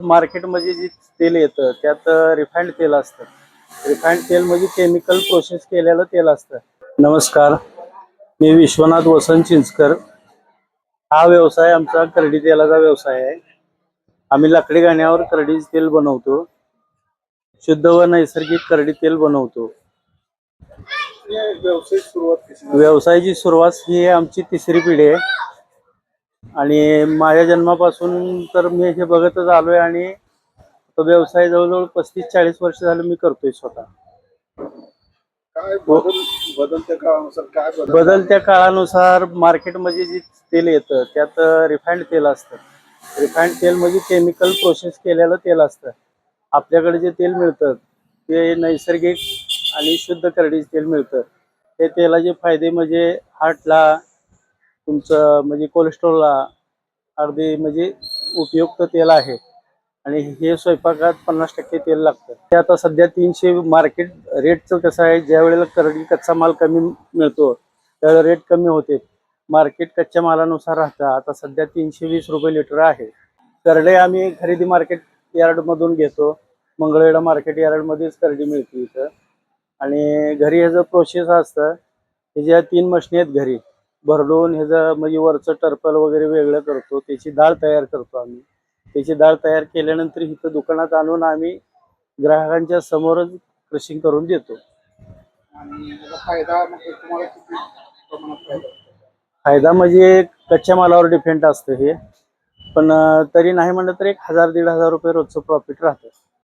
मार्केटमध्ये जे तेल येतं त्यात रिफाइंड तेल असतं. रिफाइंड तेल म्हणजे केमिकल प्रोसेस केलेलं तेल असतं. नमस्कार, मी विश्वनाथ वसंत चिंचकर. हा व्यवसाय आमचा करडी तेलाचा व्यवसाय आहे. आम्ही लाकडी घाण्यावर करडी तेल बनवतो. शुद्ध व नैसर्गिक करडी तेल बनवतो. व्यवसायाची सुरुवात ही आमची तिसरी पिढी आहे आणि माझ्या जन्मापासून तर मी हे बघतच आलोय आणि तो व्यवसाय जवळजवळ 35-40 वर्ष झालं मी करतोय स्वतः. काय बदलत्या काळानुसार काय बदलत्या काळानुसार मार्केटमध्ये जे तेल येतं त्यात रिफाइंड तेल असतं. रिफाइंड तेल म्हणजे केमिकल प्रोसेस केलेलं तेल असतं. आपल्याकडे जे तेल मिळतं ते नैसर्गिक आणि शुद्ध करडीचं तेल मिळतं. ते तेलाचे फायदे म्हणजे हार्टला, तुमचं म्हणजे कोलेस्ट्रॉलला अगदी म्हणजे उपयुक्त तेल आहे आणि हे स्वयंपाकात 50% तेल लागतं. ते आता सध्या 300 मार्केट रेटचं कसं आहे, ज्या वेळेला करडी कच्चा माल कमी मिळतो त्यावेळेला रेट कमी होते. मार्केट कच्च्या मालानुसार राहतं. आता सध्या 320 रुपये लिटर आहे. करडे आम्ही खरेदी मार्केट यार्डमधून घेतो. मंगळवेढा मार्केट यार्डमध्येच करडी मिळते इथं. आणि घरी ह्याचं प्रोसेस असतं. ह्याच्या 3 मशनी आहेत घरी. भरडून ह्याचं म्हणजे वरचं टर्पल वगैरे वेगळं करतो. त्याची डाळ तयार करतो आम्ही. त्याची डाळ तयार केल्यानंतर इथं दुकानात आणून आम्ही ग्राहकांच्या समोरच क्रशिंग करून देतो. आणि याचा फायदा मग तुम्हाला किती प्रमाणात फायदा होतो? फायदा म्हणजे कच्च्या मालावर डिपेंड असतं हे. पण तरी नाही म्हणलं तर 1000-1500 रुपये रोजचं प्रॉफिट राहतं.